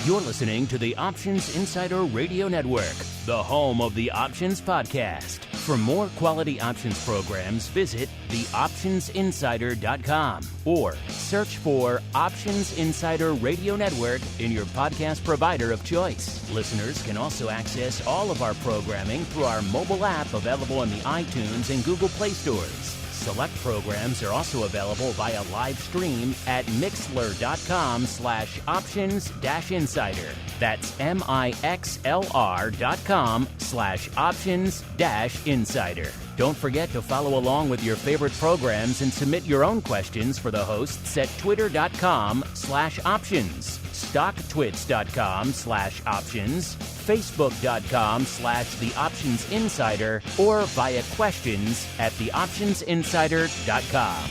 You're listening to the Options Insider Radio Network, the home of the Options Podcast. For more quality options programs, visit theoptionsinsider.com or search for Options Insider Radio Network in your podcast provider of choice. Listeners can also access all of our programming through our mobile app available in the iTunes and Google Play stores. Select programs are also available via live stream at mixlr.com/options-insider. That's mixlr.com/options-insider. Don't forget to follow along with your favorite programs and submit your own questions for the hosts at twitter.com/options, stocktwits.com/options, facebook.com/theoptionsinsider, or via questions at theoptionsinsider.com.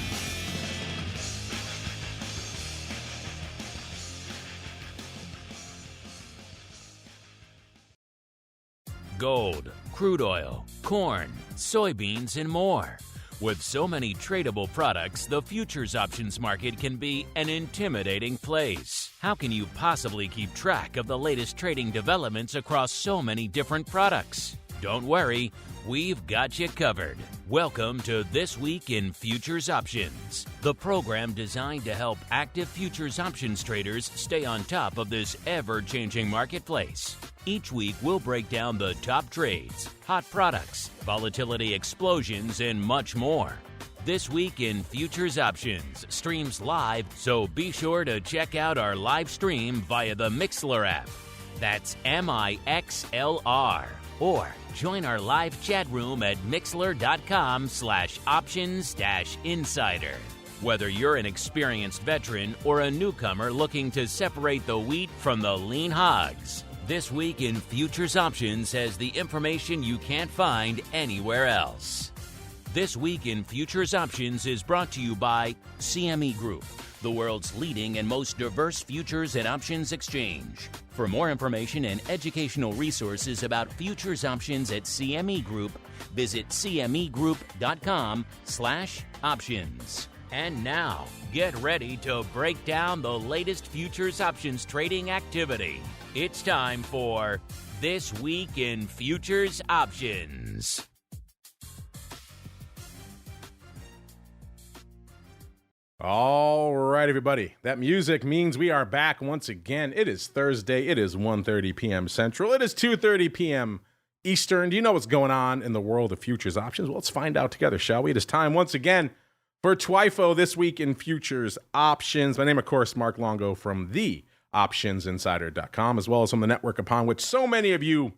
Gold, crude oil, corn, soybeans, and more. With so many tradable products, the futures options market can be an intimidating place. How can you possibly keep track of the latest trading developments across so many different products? Don't worry, we've got you covered. Welcome to This Week in Futures Options, the program designed to help active futures options traders stay on top of this ever-changing marketplace. Each week, we'll break down the top trades, hot products, volatility explosions, and much more. This Week in Futures Options streams live, so be sure to check out our live stream via the Mixlr app. That's MIXLR. Or join our live chat room at mixlr.com/options-insider. Whether you're an experienced veteran or a newcomer looking to separate the wheat from the lean hogs, This Week in Futures Options has the information you can't find anywhere else. This Week in Futures Options is brought to you by CME Group, the world's leading and most diverse futures and options exchange. For more information and educational resources about futures options at CME Group, visit cmegroup.com/options. And now, get ready to break down the latest futures options trading activity. It's time for This Week in Futures Options. All right, everybody. That music means we are back once again. It is Thursday. It is 1:30 p.m. Central. It is 2:30 p.m. Eastern. Do you know what's going on in the world of futures options? Well, let's find out together, shall we? It is time once again for TWIFO This Week in Futures Options. My name, of course, Mark Longo from theoptionsinsider.com, as well as from the network upon which so many of you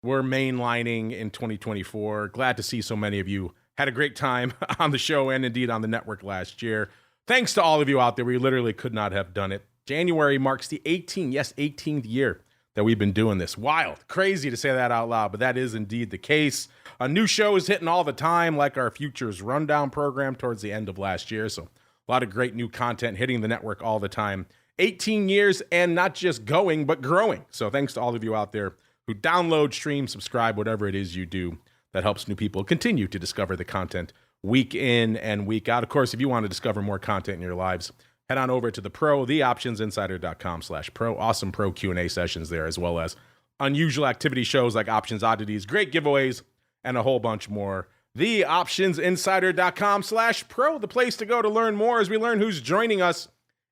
were mainlining in 2024. Glad to see so many of you had a great time on the show and indeed on the network last year. Thanks to all of you out there. We literally could not have done it. January marks the 18th year that we've been doing this. Wild, crazy to say that out loud, but that is indeed the case. A new show is hitting all the time, like our Futures Rundown program towards the end of last year. So a lot of great new content hitting the network all the time. 18 years and not just going, but growing. So thanks to all of you out there who download, stream, subscribe, whatever it is you do that helps new people continue to discover the content week in and week out. Of course, if you want to discover more content in your lives, head on over to the Pro, theoptionsinsider.com/pro. Awesome Pro Q&A sessions there, as well as unusual activity shows like Options Oddities, great giveaways, and a whole bunch more. Theoptionsinsider.com/pro, the place to go to learn more as we learn who's joining us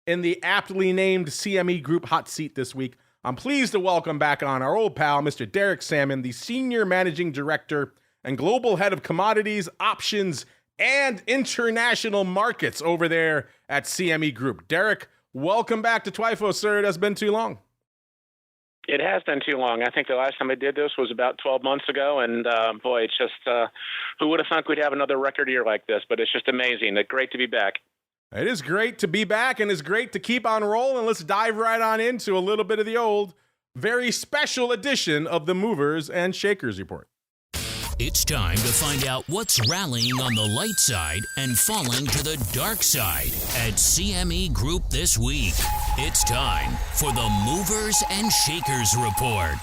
in the aptly named CME Group hot seat this week. I'm pleased to welcome back on our old pal, Mr. Derek Sammann, the Senior Managing Director and Global Head of Commodities, Options, and International Markets over there at CME Group. Derek, welcome back to TWIFO, sir. It has been too long. It has been too long. I think the last time I did this was about 12 months ago, and boy, it's just, who would have thought we'd have another record year like this, but it's just amazing. It's great to be back. It is great to be back, and it's great to keep on rolling. Let's dive right on into a little bit of the old, very special edition of the Movers and Shakers Report. It's time to find out what's rallying on the light side and falling to the dark side at CME Group this week. It's time for the Movers and Shakers Report.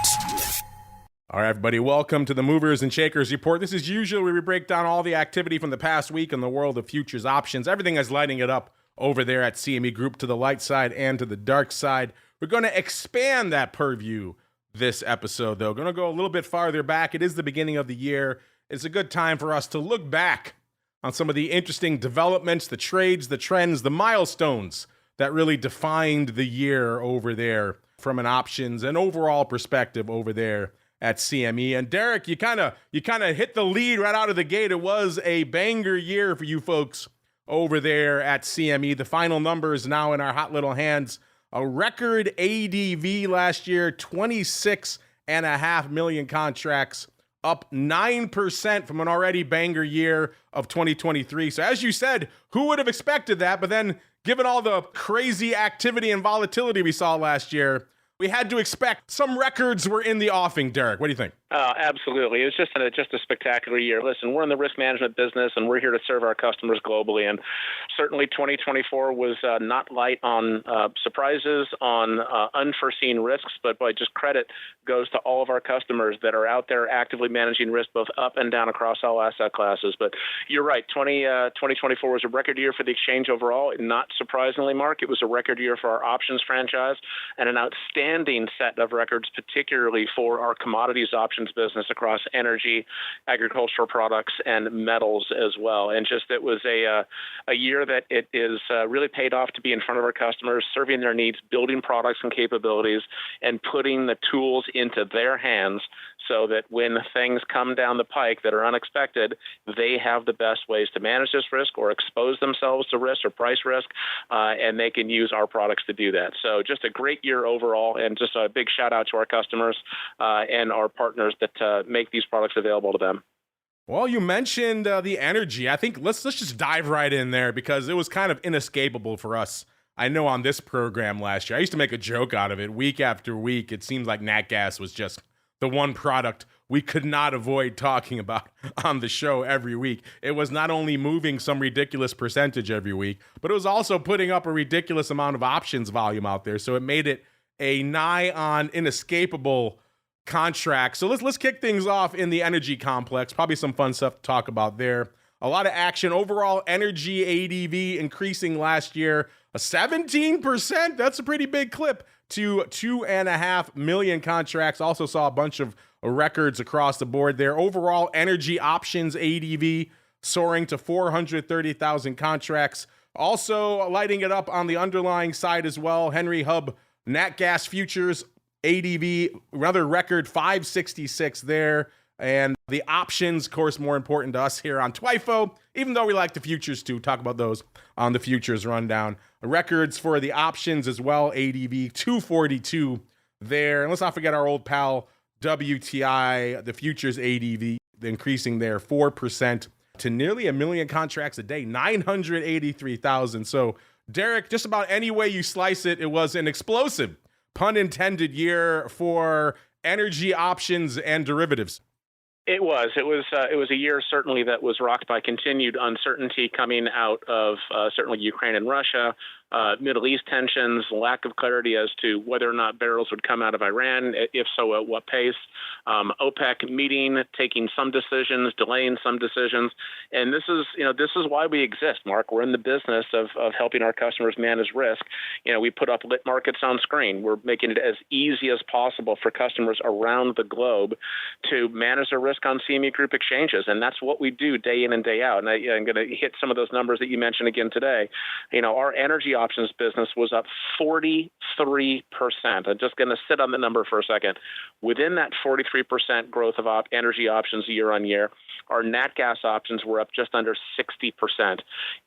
All right, everybody, welcome to the Movers and Shakers Report. This is usually where we break down all the activity from the past week in the world of futures options. Everything is lighting it up over there at CME Group, to the light side and to the dark side. We're going to expand that purview this episode, though. Going to go a little bit farther back. It is the beginning of the year. It's a good time for us to look back on some of the interesting developments, the trades, the trends, the milestones that really defined the year over there from an options and overall perspective over there at CME. And Derek, you kind of hit the lead right out of the gate. It was a banger year for you folks over there at CME. The final numbers now in our hot little hands. A record ADV last year, 26.5 million contracts, up 9% from an already banger year of 2023. So as you said, who would have expected that? But then given all the crazy activity and volatility we saw last year, we had to expect some records were in the offing. Derek, what do you think? Absolutely. It was just a spectacular year. Listen, we're in the risk management business, and we're here to serve our customers globally. And certainly 2024 was not light on surprises, on unforeseen risks, but boy, just credit goes to all of our customers that are out there actively managing risk both up and down across all asset classes. But you're right, 2024 was a record year for the exchange overall. Not surprisingly, Mark, it was a record year for our options franchise and an outstanding set of records, particularly for our commodities options business across energy, agricultural products, and metals as well. And just it was a year that it is really paid off to be in front of our customers, serving their needs, building products and capabilities, and putting the tools into their hands so that when things come down the pike that are unexpected, they have the best ways to manage this risk or expose themselves to risk or price risk, and they can use our products to do that. So just a great year overall, and just a big shout out to our customers and our partners that make these products available to them. Well, you mentioned the energy. I think let's just dive right in there because it was kind of inescapable for us. I know on this program last year, I used to make a joke out of it week after week. It seems like nat gas was just the one product we could not avoid talking about on the show every week. It was not only moving some ridiculous percentage every week, but it was also putting up a ridiculous amount of options volume out there. So it made it a nigh on inescapable contract. So let's kick things off in the energy complex. Probably some fun stuff to talk about there. A lot of action. Overall energy ADV increasing last year, a 17%. That's a pretty big clip to 2.5 million contracts. Also saw a bunch of records across the board there. Overall energy options ADV soaring to 430,000 contracts. Also lighting it up on the underlying side as well. Henry Hub Nat Gas Futures ADV, rather record 566 there. And the options, of course, more important to us here on TWIFO, even though we like the futures too. Talk about those on the futures rundown. Records for the options as well, ADV 242 there. And let's not forget our old pal WTI, the futures ADV, increasing there 4% to nearly 1 million contracts a day, 983,000. So, Derek, just about any way you slice it, it was an explosive, pun intended, year for energy options and derivatives. It was a year certainly that was rocked by continued uncertainty coming out of certainly Ukraine and Russia, Middle East tensions, lack of clarity as to whether or not barrels would come out of Iran, if so, at what pace. OPEC meeting, taking some decisions, delaying some decisions, and this is why we exist, Mark. We're in the business of helping our customers manage risk. We put up lit markets on screen. We're making it as easy as possible for customers around the globe to manage their risk on CME Group exchanges, and that's what we do day in and day out. And I'm going to hit some of those numbers that you mentioned again today. Our energy options business was up 43%. I'm just going to sit on the number for a second. Within that 43% growth of energy options year on year, our nat gas options were up just under 60%.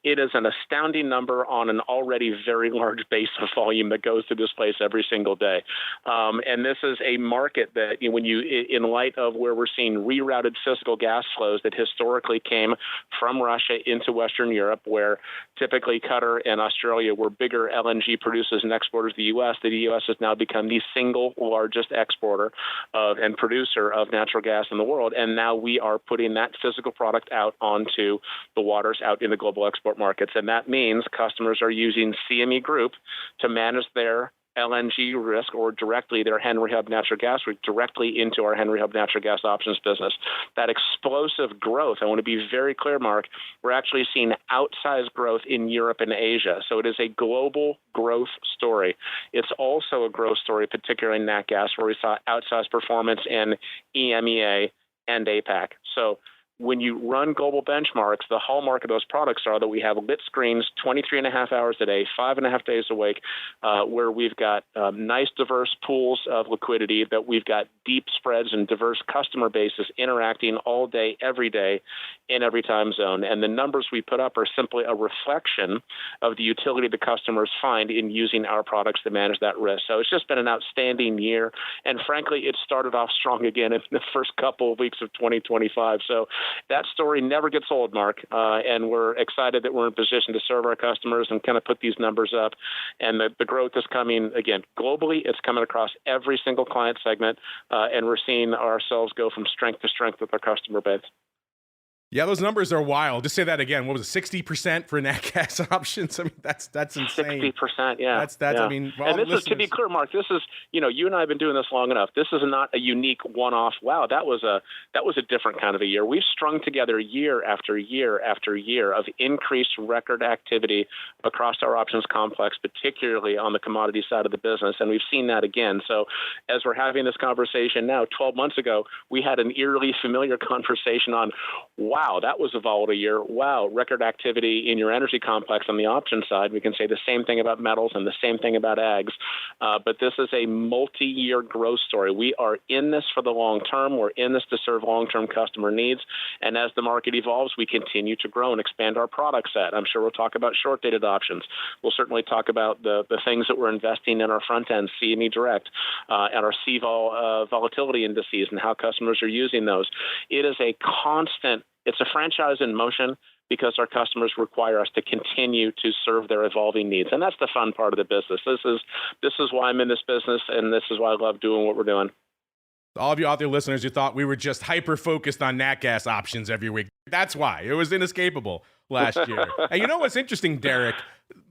It is an astounding number on an already very large base of volume that goes through this place every single day. And this is a market that, when you, in light of where we're seeing rerouted physical gas flows that historically came from Russia into Western Europe, where typically Qatar and Australia were bigger LNG producers and exporters to the U.S., the U.S. has now become the single largest exporter and producer of natural gas in the world. And now we are putting that physical product out onto the waters, out in the global export markets. And that means customers are using CME Group to manage their LNG risk or directly their Henry Hub natural gas risk directly into our Henry Hub natural gas options business. That explosive growth, I want to be very clear, Mark, we're actually seeing outsized growth in Europe and Asia. So it is a global growth story. It's also a growth story, particularly in nat gas, where we saw outsized performance in EMEA and APAC. So when you run global benchmarks, the hallmark of those products are that we have lit screens 23 and a half hours a day, 5.5 days a week, where we've got nice, diverse pools of liquidity, that we've got deep spreads and diverse customer bases interacting all day, every day, in every time zone. And the numbers we put up are simply a reflection of the utility the customers find in using our products to manage that risk. So it's just been an outstanding year. And frankly, it started off strong again in the first couple of weeks of 2025. So that story never gets old, Mark, and we're excited that we're in position to serve our customers and kind of put these numbers up. And the growth is coming, again, globally. It's coming across every single client segment, and we're seeing ourselves go from strength to strength with our customer base. Yeah, those numbers are wild. Just say that again. What was it, 60% for nat gas options? I mean, that's insane. 60%, yeah. That's yeah. I mean, well, and this is, to be clear, Mark, this is, you and I have been doing this long enough. This is not a unique one-off. Wow, that was a different kind of a year. We've strung together year after year after year of increased record activity across our options complex, particularly on the commodity side of the business, and we've seen that again. So as we're having this conversation now, 12 months ago, we had an eerily familiar conversation on, wow, that was a volatile year. Wow, record activity in your energy complex on the option side. We can say the same thing about metals and the same thing about ags. But this is a multi-year growth story. We are in this for the long term. We're in this to serve long-term customer needs. And as the market evolves, we continue to grow and expand our product set. I'm sure we'll talk about short-dated options. We'll certainly talk about the things that we're investing in our front end, CME Direct, and our CVOL volatility indices and how customers are using those. It is a constant. It's a franchise in motion because our customers require us to continue to serve their evolving needs. And that's the fun part of the business. This is why I'm in this business, and this is why I love doing what we're doing. All of you out there listeners who thought we were just hyper-focused on nat gas options every week, that's why. It was inescapable last year. And you know what's interesting, Derek?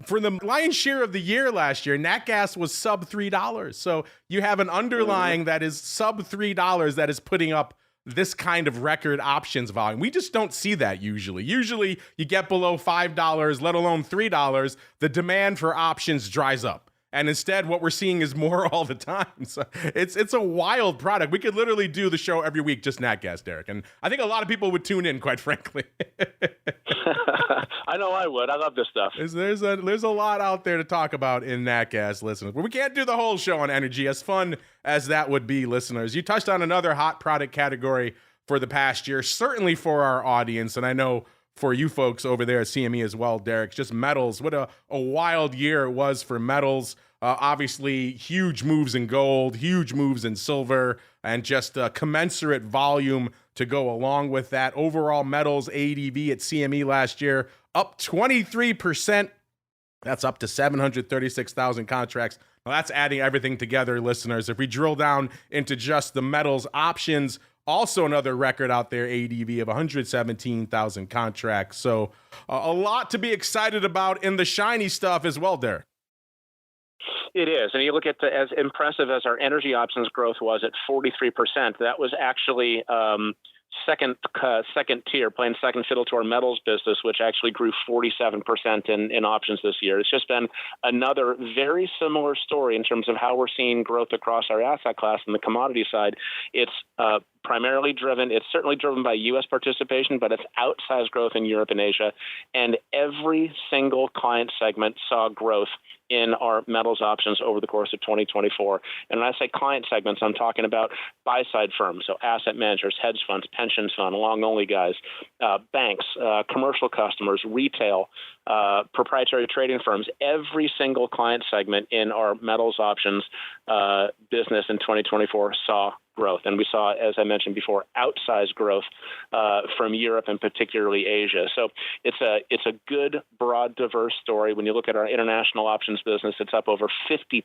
For the lion's share of the year last year, nat gas was sub $3. So you have an underlying that is sub $3 that is putting up this kind of record options volume. We just don't see that usually. Usually you get below $5, let alone $3, the demand for options dries up. And instead, what we're seeing is more all the time. So it's a wild product. We could literally do the show every week, just nat gas, Derek. And I think a lot of people would tune in, quite frankly. I know I would. I love this stuff. There's a lot out there to talk about in nat gas, listeners. But we can't do the whole show on energy, as fun as that would be, listeners. You touched on another hot product category for the past year, certainly for our audience. And I know for you folks over there at CME as well, Derek, just metals. What a wild year it was for metals. Obviously, huge moves in gold, huge moves in silver, and just commensurate volume to go along with that. Overall metals ADV at CME last year up 23%. That's up to 736,000 contracts. Now, that's adding everything together, listeners. If we drill down into just the metals options, also another record out there, ADV of 117,000 contracts. So a lot to be excited about in the shiny stuff as well, Derek. It is. And you look at as impressive as our energy options growth was at 43%, that was actually second tier, playing second fiddle to our metals business, which actually grew 47% in options this year. It's just been another very similar story in terms of how we're seeing growth across our asset class on the commodity side. It's it's certainly driven by U.S. participation, but it's outsized growth in Europe and Asia. And every single client segment saw growth in our metals options over the course of 2024. And when I say client segments, I'm talking about buy-side firms, so asset managers, hedge funds, pension fund, long-only guys, banks, commercial customers, retail, proprietary trading firms. Every single client segment in our metals options business in 2024 saw growth. And we saw, as I mentioned before, outsized growth from Europe and particularly Asia. So it's a good, broad, diverse story. When you look at our international options business, it's up over 50%.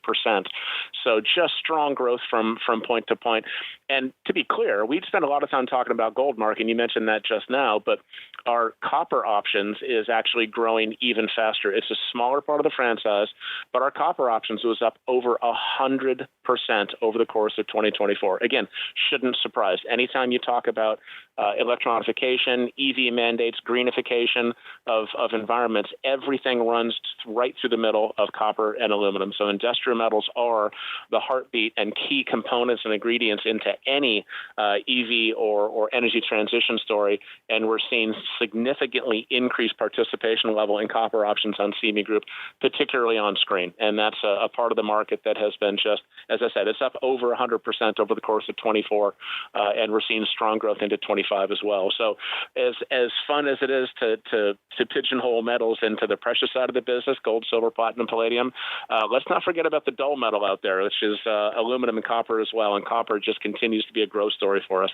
So just strong growth from point to point. And to be clear, we'd spent a lot of time talking about gold, Mark, and you mentioned that just now, but our copper options is actually growing even faster. It's a smaller part of the franchise, but our copper options was up over 100% over the course of 2024. Again, shouldn't surprise. Anytime you talk about electronification, EV mandates, greenification of environments, everything runs right through the middle of copper and aluminum. So industrial metals are the heartbeat and key components and ingredients into any EV or energy transition story. And we're seeing significantly increased participation level in copper options on CME Group, particularly on screen. And that's a part of the market that has been just, as I said, it's up over 100% over the course of 24, and we're seeing strong growth into 25 as well. So as fun as it is to pigeonhole metals into the precious side of the business, gold, silver, platinum, palladium, let's not forget about the dull metal out there, which is aluminum and copper as well. And copper just continues to be a growth story for us.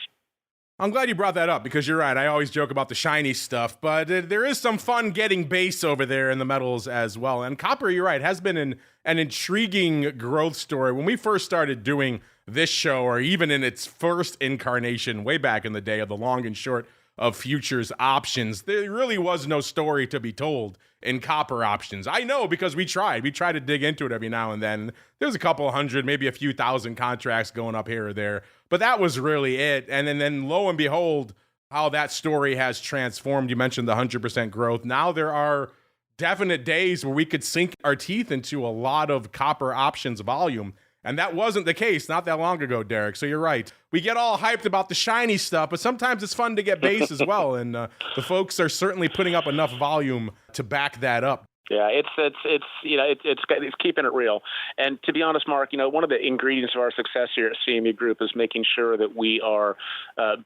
I'm glad you brought that up because you're right. I always joke about the shiny stuff, but there is some fun getting base over there in the metals as well. And copper, you're right, has been an intriguing growth story. When we first started doing this show, or even in its first incarnation way back in the day of the long and short of futures options, there really was no story to be told in copper options. I know because we try to dig into it every now and then. There's a couple hundred, maybe a few thousand contracts going up here or there, but that was really it. And then lo and behold, how that story has transformed. You mentioned the 100% growth. Now there are definite days where we could sink our teeth into a lot of copper options volume. And that wasn't the case not that long ago, Derek. So you're right. We get all hyped about the shiny stuff, but sometimes it's fun to get base as well. And the folks are certainly putting up enough volume to back that up. Yeah, it's keeping it real. And to be honest, Mark, one of the ingredients of our success here at CME Group is making sure that we are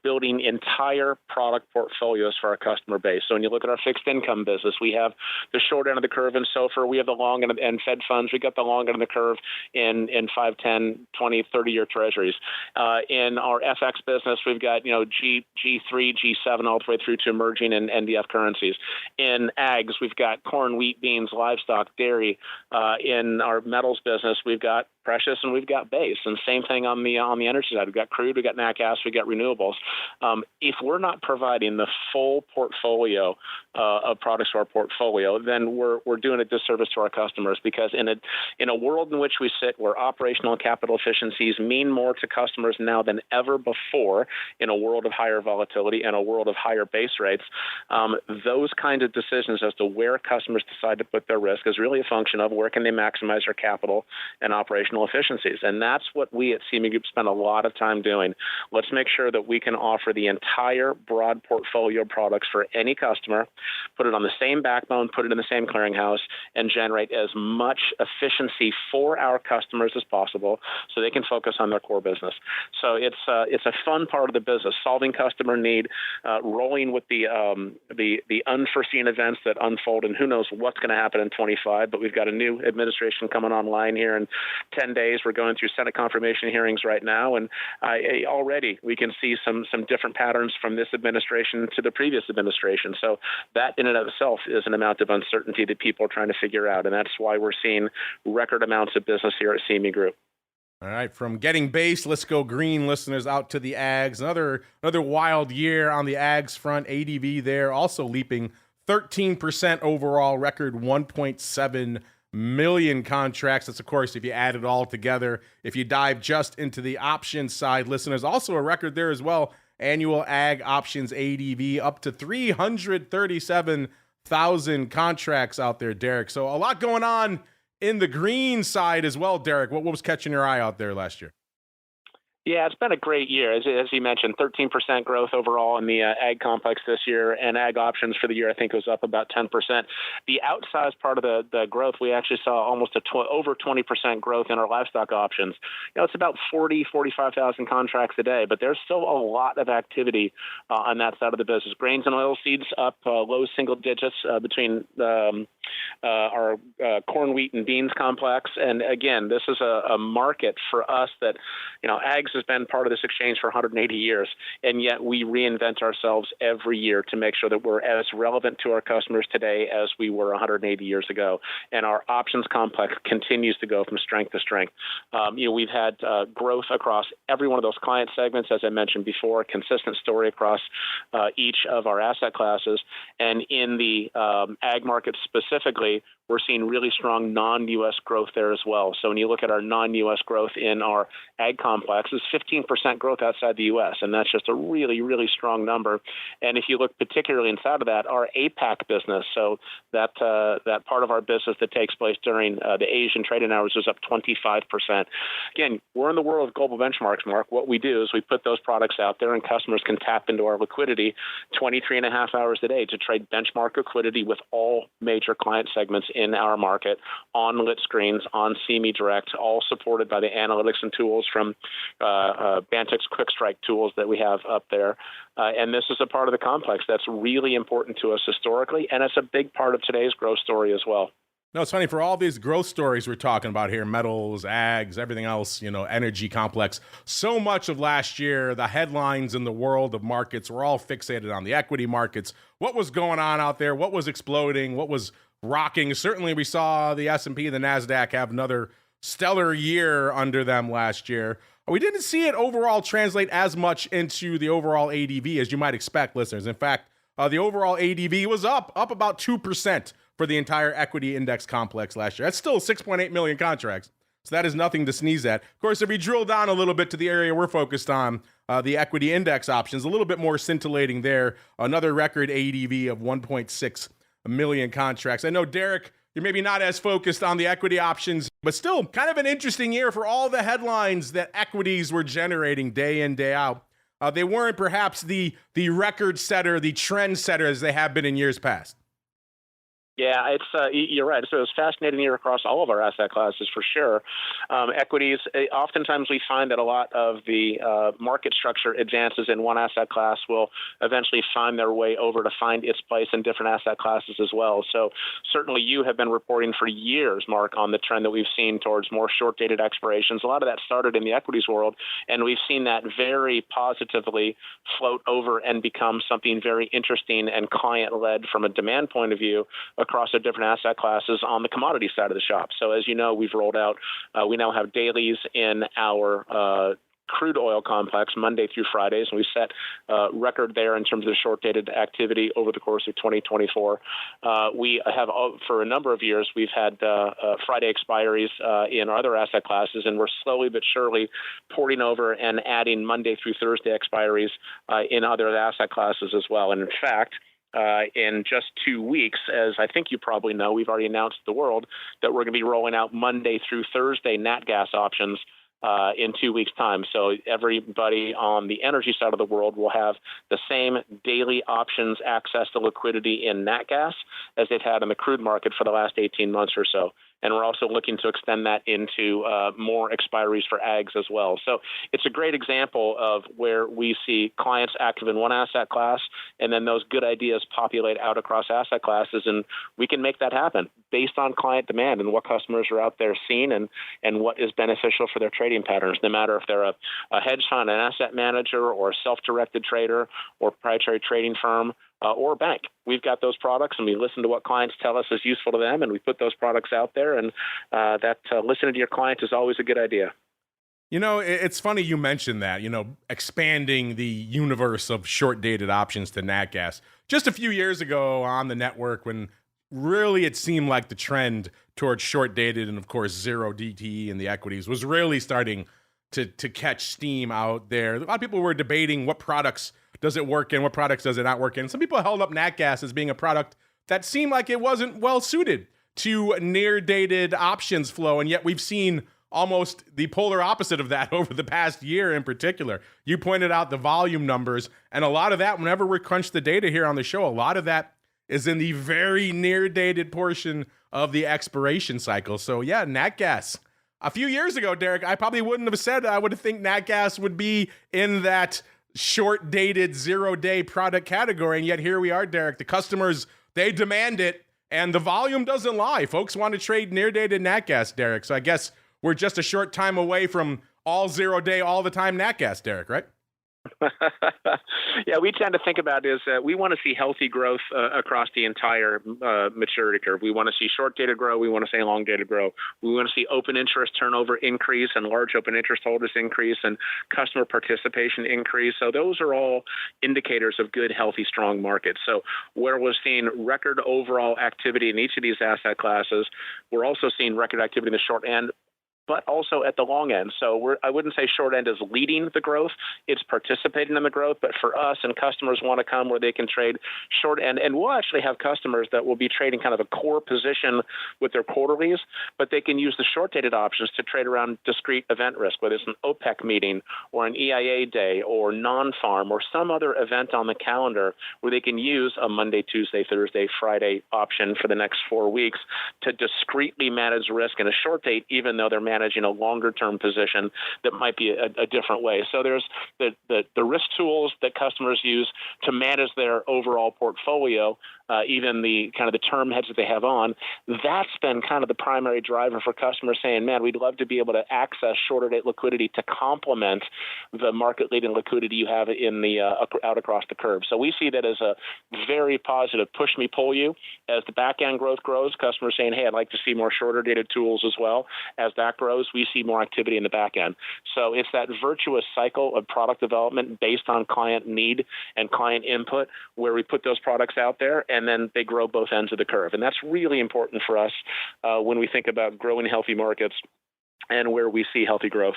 building entire product portfolios for our customer base. So when you look at our fixed income business, we have the short end of the curve in SOFR, we have the long end and Fed funds, we got the long end of the curve in 5, 10, 20, 30-year treasuries. In our FX business, we've got G3, G7 all the way through to emerging and NDF currencies. In ags, we've got corn, wheat, beans, livestock, dairy. In our metals business, we've got precious and we've got base. And same thing on the energy side. We've got crude, we've got nat gas, we've got renewables. If we're not providing the full portfolio of products to our portfolio, then we're doing a disservice to our customers, because in a world in which we sit, where operational and capital efficiencies mean more to customers now than ever before, in a world of higher volatility and a world of higher base rates, those kinds of decisions as to where customers decide to put their risk is really a function of where can they maximize their capital and operational efficiencies. And that's what we at CME Group spend a lot of time doing. Let's make sure that we can offer the entire broad portfolio of products for any customer, put it on the same backbone, put it in the same clearinghouse, and generate as much efficiency for our customers as possible so they can focus on their core business. So it's a fun part of the business, solving customer need, rolling with the unforeseen events that unfold, and who knows what's going to happen in 25, but we've got a new administration coming online here in 10 days. We're going through Senate confirmation hearings right now, and already we can see some different patterns from this administration to the previous administration. So that in and of itself is an amount of uncertainty that people are trying to figure out, and that's why we're seeing record amounts of business here at CME Group. All right, from getting base, let's go green, listeners, out to the ags. Another wild year on the ags front. ADV there also leaping 13% overall, record 1.7 million contracts. That's, of course, if you add it all together. If you dive just into the options side, listeners, also a record there as well. Annual ag options ADV up to 337,000 contracts out there, Derek. So a lot going on in the green side as well, Derek. What was catching your eye out there last year? Yeah, it's been a great year. As you mentioned, 13% growth overall in the ag complex this year, and ag options for the year, I think, was up about 10%. The outsized part of the growth, we actually saw almost over 20% growth in our livestock options. It's about 45,000 contracts a day, but there's still a lot of activity on that side of the business. Grains and oilseeds up low single digits between our corn, wheat, and beans complex. And again, this is a market for us that, ags has been part of this exchange for 180 years, and yet we reinvent ourselves every year to make sure that we're as relevant to our customers today as we were 180 years ago. And our options complex continues to go from strength to strength. We've had growth across every one of those client segments, as I mentioned before, consistent story across each of our asset classes. And in the ag market specifically, we're seeing really strong non-U.S. growth there as well. So when you look at our non-U.S. growth in our ag complex, it's 15% growth outside the U.S., and that's just a really, really strong number. And if you look particularly inside of that, our APAC business, so that part of our business that takes place during the Asian trading hours was up 25%. Again, we're in the world of global benchmarks, Mark. What we do is we put those products out there, and customers can tap into our liquidity 23 and a half hours a day to trade benchmark liquidity with all major client segments in our market on lit screens, on CME Direct, all supported by the analytics and tools from Bantix Quick Strike tools that we have up there. And this is a part of the complex that's really important to us historically, and it's a big part of today's growth story as well. No, it's funny, for all these growth stories we're talking about here, metals, ags, everything else, energy complex, so much of last year, the headlines in the world of markets were all fixated on the equity markets. What was going on out there? What was exploding? What was rocking? Certainly we saw the S&P and the NASDAQ have another stellar year under them last year. We didn't see it overall translate as much into the overall ADV as you might expect, listeners. In fact, the overall ADV was up about 2% for the entire equity index complex last year. That's still 6.8 million contracts. So that is nothing to sneeze at. Of course, if we drill down a little bit to the area we're focused on, the equity index options, a little bit more scintillating there. Another record ADV of 1.6 million contracts. I know, Derek, you're maybe not as focused on the equity options, but still kind of an interesting year for all the headlines that equities were generating day in, day out. They weren't perhaps the record setter, the trend setter as they have been in years past. Yeah, you're right. So it was a fascinating year across all of our asset classes for sure. Equities, oftentimes we find that a lot of the market structure advances in one asset class will eventually find their way over to find its place in different asset classes as well. So certainly you have been reporting for years, Mark, on the trend that we've seen towards more short-dated expirations. A lot of that started in the equities world, and we've seen that very positively float over and become something very interesting and client-led from a demand point of view across the different asset classes on the commodity side of the shop. So as you know, we've rolled out, we now have dailies in our crude oil complex Monday through Fridays, and we set record there in terms of short-dated activity over the course of 2024. We have, for a number of years, we've had Friday expiries in our other asset classes, and we're slowly but surely porting over and adding Monday through Thursday expiries in other asset classes as well. And in fact, in just 2 weeks, as I think you probably know, we've already announced to the world that we're going to be rolling out Monday through Thursday nat gas options in 2 weeks' time. So everybody on the energy side of the world will have the same daily options access to liquidity in nat gas as they've had in the crude market for the last 18 months or so. And we're also looking to extend that into more expiries for ags as well. So it's a great example of where we see clients active in one asset class, and then those good ideas populate out across asset classes, and we can make that happen based on client demand and what customers are out there seeing and what is beneficial for their trading patterns, no matter if they're a hedge fund, an asset manager, or a self-directed trader, or proprietary trading firm, or a bank. We've got those products, and we listen to what clients tell us is useful to them, and we put those products out there, and listening to your client is always a good idea. It's funny you mentioned that, expanding the universe of short-dated options to nat gas. Just a few years ago on the network, when really it seemed like the trend towards short-dated and, of course, zero DTE in the equities was really starting to catch steam out there. A lot of people were debating what products does it work in, what products does it not work in. Some people held up nat gas as being a product that seemed like it wasn't well suited to near-dated options flow, and yet we've seen almost the polar opposite of that over the past year in particular. You pointed out the volume numbers, and a lot of that, whenever we crunch the data here on the show, a lot of that is in the very near-dated portion of the expiration cycle. So yeah, nat gas. A few years ago, Derek, I probably wouldn't have said I would think nat gas would be in that short-dated, zero-day product category, and yet here we are, Derek. The customers, they demand it, and the volume doesn't lie. Folks want to trade near-dated nat gas, Derek, so I guess we're just a short time away from all 0 day, all the time nat gas, Derek, right? Yeah, we tend to think about is that we want to see healthy growth across the entire maturity curve. We want to see short dated grow. We want to see long dated grow. We want to see open interest turnover increase and large open interest holders increase and customer participation increase. So those are all indicators of good, healthy, strong markets. So where we're seeing record overall activity in each of these asset classes, we're also seeing record activity in the short end, but also at the long end. So I wouldn't say short end is leading the growth. It's participating in the growth. But for us, and customers want to come where they can trade short end. And we'll actually have customers that will be trading kind of a core position with their quarterlies, but they can use the short-dated options to trade around discrete event risk, whether it's an OPEC meeting or an EIA day or non-farm or some other event on the calendar where they can use a Monday, Tuesday, Thursday, Friday option for the next 4 weeks to discreetly manage risk in a short date, even though they're managing a longer-term position that might be a different way. So there's the risk tools that customers use to manage their overall portfolio, even the kind of the term hedge that they have on. That's been kind of the primary driver for customers saying, man, we'd love to be able to access shorter date liquidity to complement the market-leading liquidity you have in the out across the curve. So we see that as a very positive push me, pull you. As the back-end growth grows, customers saying, hey, I'd like to see more shorter-dated tools as well. As that grows, we see more activity in the back end. So it's that virtuous cycle of product development based on client need and client input where we put those products out there and then they grow both ends of the curve. And that's really important for us when we think about growing healthy markets and where we see healthy growth.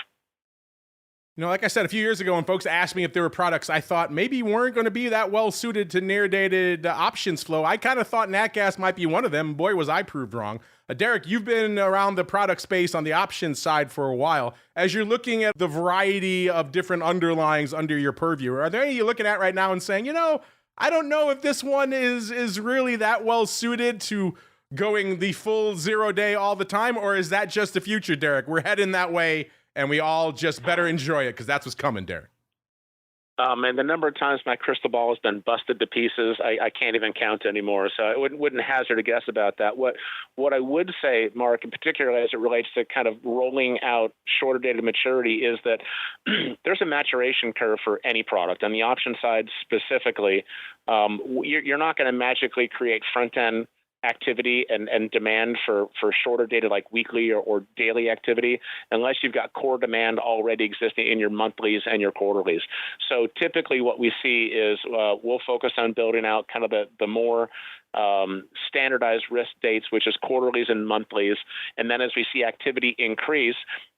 You know, like I said, a few years ago when folks asked me if there were products I thought maybe weren't going to be that well suited to near-dated options flow, I kind of thought nat gas might be one of them. Boy, was I proved wrong. Derek, you've been around the product space on the options side for a while. As you're looking at the variety of different underlyings under your purview, are there any you're looking at right now and saying, you know, I don't know if this one is really that well suited to going the full 0 day all the time, or is that just the future, Derek? We're heading that way, and we all just better enjoy it because that's what's coming, Derek. And the number of times my crystal ball has been busted to pieces, I can't even count anymore. So I wouldn't hazard a guess about that. What I would say, Mark, in particular as it relates to kind of rolling out shorter dated maturity, is that there's a maturation curve for any product. On the option side specifically, you're not going to magically create front-end activity and demand for shorter dated like weekly or daily activity unless you've got core demand already existing in your monthlies and your quarterlies. So typically what we see is we'll focus on building out kind of the more standardized risk dates, which is quarterlies and monthlies. And then as we see activity increase,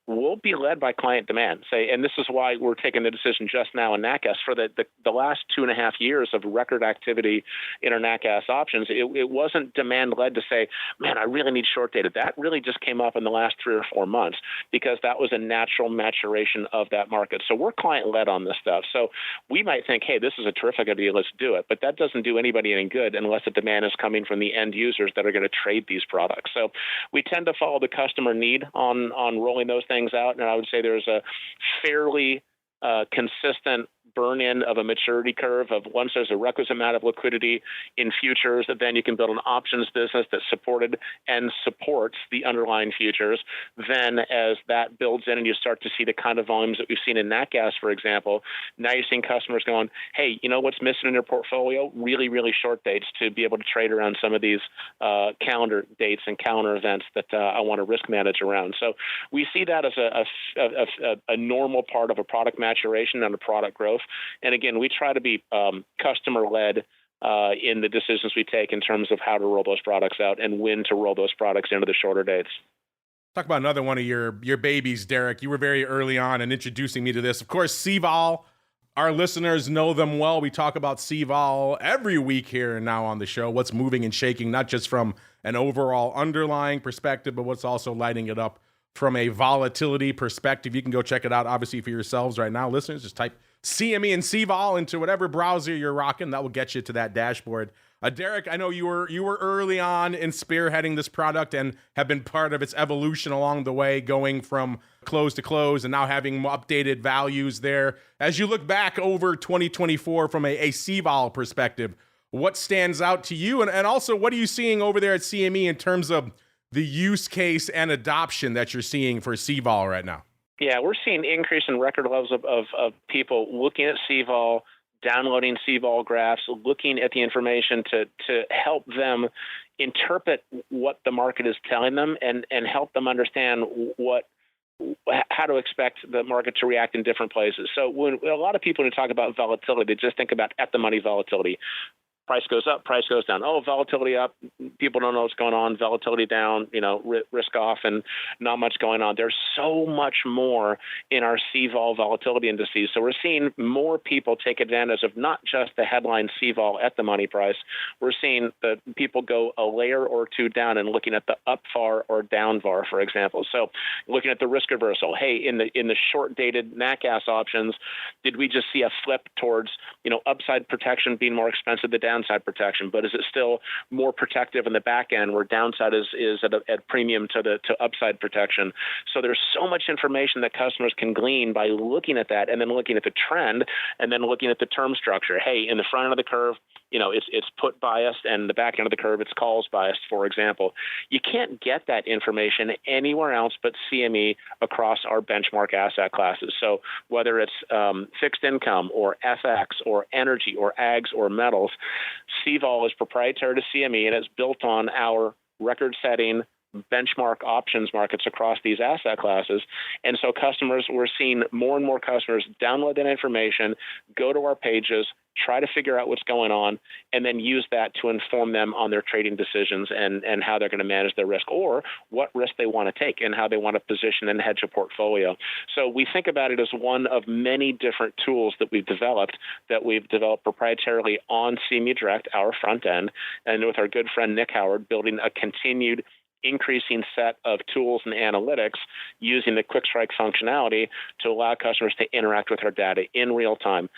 we'll be led by client demand. And this is why we're taking the decision just now in NatGas for the last 2.5 years of record activity in our NatGas options. It wasn't demand led to say, man, I really need short dated. That really just came up in the last 3 or 4 months because that was a natural maturation of that market. So we're client led on this stuff. So we might think, hey, this is a terrific idea, let's do it. But that doesn't do anybody any good unless the demand is coming from the end users that are going to trade these products. So we tend to follow the customer need on rolling those things out. And I would say there's a fairly consistent burn-in of a maturity curve of once there's a requisite amount of liquidity in futures, then you can build an options business that's supported and supports the underlying futures. Then as that builds in and you start to see the kind of volumes that we've seen in NatGas, for example, now you're seeing customers going, hey, you know what's missing in your portfolio? Really, really short dates to be able to trade around some of these calendar dates and calendar events that I want to risk manage around. So we see that as a normal part of a product maturation and a product growth. And again, we try to be customer-led in the decisions we take in terms of how to roll those products out and when to roll those products into the shorter dates. Talk about another one of your babies, Derek. You were very early on in introducing me to this. Of course, CVOL. Our listeners know them well. We talk about CVOL every week here and now on the show. What's moving and shaking, not just from an overall underlying perspective, but what's also lighting it up from a volatility perspective. You can go check it out, obviously, for yourselves right now. Listeners, just type CME and CVOL into whatever browser you're rocking. That will get you to that dashboard. Derek, I know you were early on in spearheading this product and have been part of its evolution along the way, going from close to close and now having updated values there. As you look back over 2024 from a CVOL perspective, what stands out to you? And also, what are you seeing over there at CME in terms of the use case and adoption that you're seeing for CVOL right now? Yeah, we're seeing increase in record levels of people looking at CVOL, downloading CVOL graphs, looking at the information to help them interpret what the market is telling them and help them understand how to expect the market to react in different places. So when a lot of people, when they talk about volatility, they just think about at the money volatility. Price goes up, price goes down. Oh, volatility up, people don't know what's going on. Volatility down, risk off, and not much going on. There's so much more in our CVOL volatility indices. So we're seeing more people take advantage of not just the headline CVOL at the money price. We're seeing the people go a layer or two down and looking at the up VAR or down VAR, for example. So looking at the risk reversal. Hey, in the short dated nat gas options, did we just see a flip towards upside protection being more expensive than downside protection, but is it still more protective in the back end where downside is at premium to upside protection? So there's so much information that customers can glean by looking at that and then looking at the trend and then looking at the term structure. Hey, in the front end of the curve, it's put biased, and the back end of the curve, it's calls biased, for example. You can't get that information anywhere else but CME across our benchmark asset classes. So whether it's fixed income or FX or energy or ags or metals, CVOL is proprietary to CME, and it's built on our record-setting benchmark options markets across these asset classes. And so we're seeing more and more customers download that information, go to our pages, try to figure out what's going on, and then use that to inform them on their trading decisions and how they're going to manage their risk or what risk they want to take and how they want to position and hedge a portfolio. So we think about it as one of many different tools that we've developed proprietarily on CME Direct, our front end, and with our good friend Nick Howard, building a continued increasing set of tools and analytics using the quick strike functionality to allow customers to interact with our data in real time,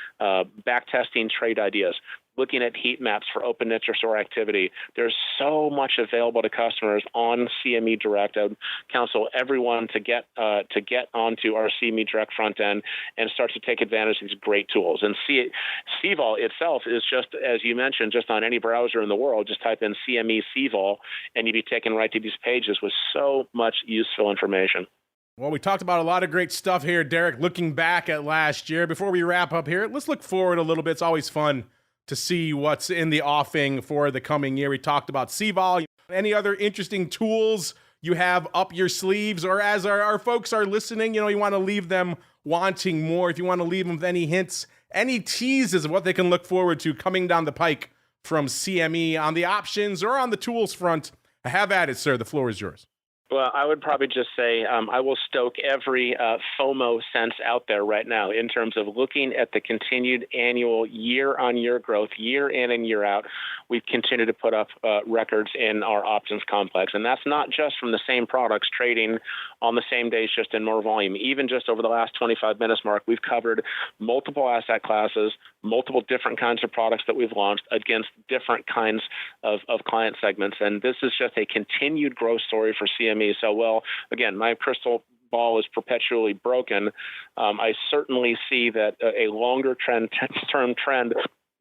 back testing trade ideas, looking at heat maps for open interest or activity. There's so much available to customers on CME Direct. I would counsel everyone to get onto our CME Direct front end and start to take advantage of these great tools. And CVOL itself is just, as you mentioned, just on any browser in the world. Just type in CME CVOL, and you'd be taken right to these pages with so much useful information. Well, we talked about a lot of great stuff here, Derek, looking back at last year. Before we wrap up here, let's look forward a little bit. It's always fun to see what's in the offing for the coming year. We talked about CVOL. Any other interesting tools you have up your sleeves, or as our folks are listening, you want to leave them wanting more. If you want to leave them with any hints, any teases of what they can look forward to coming down the pike from CME on the options or on the tools front, have at it, sir. The floor is yours. Well, I would probably just say I will stoke every FOMO sense out there right now in terms of looking at the continued annual year-on-year growth, year in and year out. We've continued to put up records in our options complex, and that's not just from the same products trading on the same days, just in more volume. Even just over the last 25 minutes, Mark, we've covered multiple asset classes, multiple different kinds of products that we've launched against different kinds of client segments, and this is just a continued growth story for CME. So, well, again, my crystal ball is perpetually broken. I certainly see that a longer term trend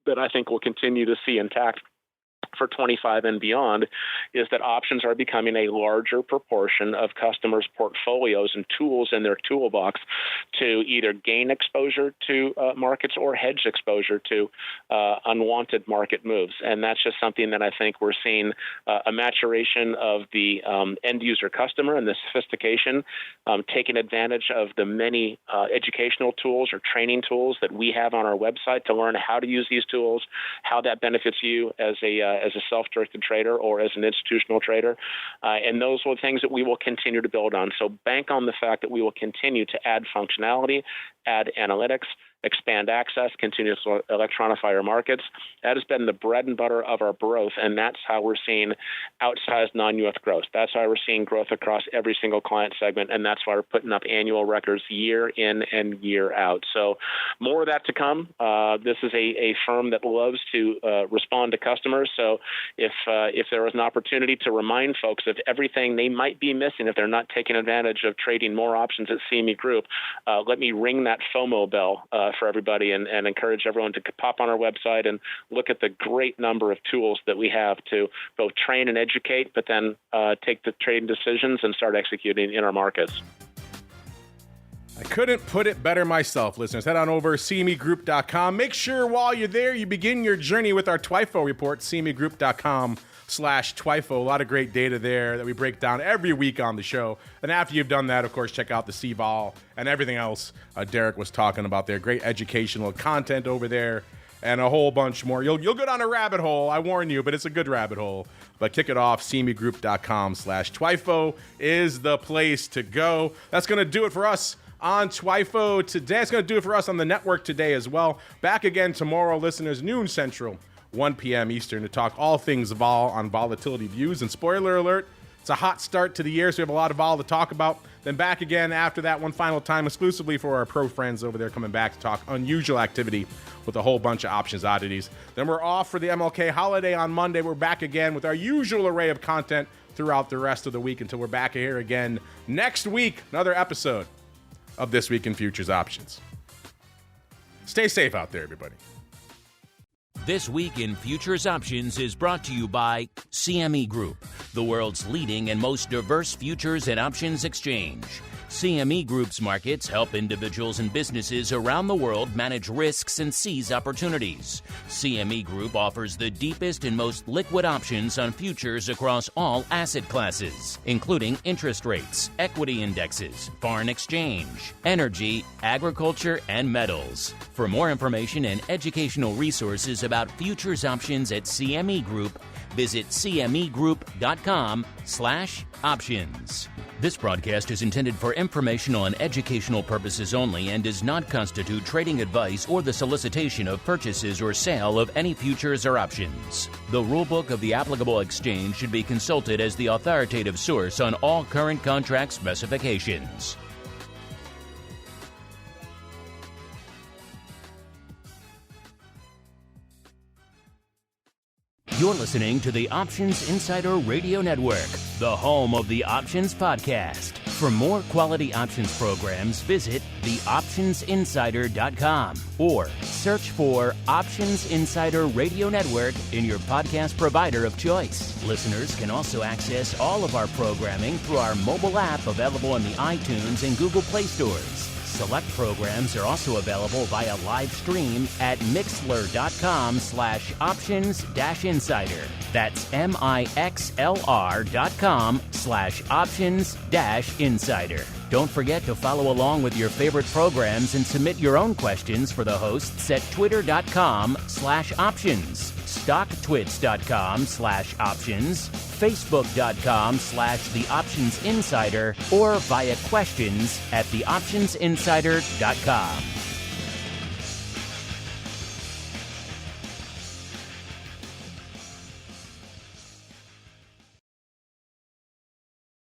that I think we'll continue to see intact for 25 and beyond is that options are becoming a larger proportion of customers' portfolios and tools in their toolbox to either gain exposure to markets or hedge exposure to unwanted market moves. And that's just something that I think we're seeing a maturation of the end user customer and the sophistication, taking advantage of the many educational tools or training tools that we have on our website to learn how to use these tools, how that benefits you as a self-directed trader or as an institutional trader. And those are the things that we will continue to build on. So bank on the fact that we will continue to add functionality, add analytics, expand access, continue to electronify our markets. That has been the bread and butter of our growth, and that's how we're seeing outsized non-US growth. That's why we're seeing growth across every single client segment, and that's why we're putting up annual records year in and year out. So more of that to come. This is a firm that loves to respond to customers. So if there was an opportunity to remind folks of everything they might be missing if they're not taking advantage of trading more options at CME Group, let me ring that FOMO bell for everybody and encourage everyone to pop on our website and look at the great number of tools that we have to both train and educate, but then take the trading decisions and start executing in our markets. I couldn't put it better myself, listeners. Head on over CMEGroup.com. Make sure while you're there, you begin your journey with our TWIFO report, CMEGroup.com/TWIFO. A lot of great data there that we break down every week on the show. And after you've done that, of course, check out the CVOL and everything else Derek was talking about there. Great educational content over there and a whole bunch more. You'll go down a rabbit hole, I warn you, but it's a good rabbit hole. But kick it off, CMEGroup.com/TWIFO is the place to go. That's going to do it for us on TWIFO today. It's going to do it for us on the network today as well. Back again tomorrow, listeners, noon Central, 1 p.m. Eastern, to talk all things vol on Volatility Views. And spoiler alert, it's a hot start to the year, so we have a lot of vol to talk about. Then back again after that one final time, exclusively for our pro friends over there, coming back to talk unusual activity with a whole bunch of options oddities. Then we're off for the MLK holiday on Monday. We're back again with our usual array of content throughout the rest of the week until we're back here again next week. Another episode of This Week in Futures Options. Stay safe out there, everybody. This Week in Futures Options is brought to you by CME Group, the world's leading and most diverse futures and options exchange. CME Group's markets help individuals and businesses around the world manage risks and seize opportunities. CME Group offers the deepest and most liquid options on futures across all asset classes, including interest rates, equity indexes, foreign exchange, energy, agriculture, and metals. For more information and educational resources about futures options at CME Group, visit cmegroup.com/options. This broadcast is intended for informational and educational purposes only and does not constitute trading advice or the solicitation of purchases or sale of any futures or options. The rulebook of the applicable exchange should be consulted as the authoritative source on all current contract specifications. You're listening to the Options Insider Radio Network, the home of the Options Podcast. For more quality options programs, visit theoptionsinsider.com or search for Options Insider Radio Network in your podcast provider of choice. Listeners can also access all of our programming through our mobile app available in the iTunes and Google Play stores. Select programs are also available via live stream at mixlr.com/options-insider. That's mixlr.com/options-insider. Don't forget to follow along with your favorite programs and submit your own questions for the hosts at twitter.com/options, stocktwits.com/options, facebook.com/theoptionsinsider, or via questions at theoptionsinsider.com.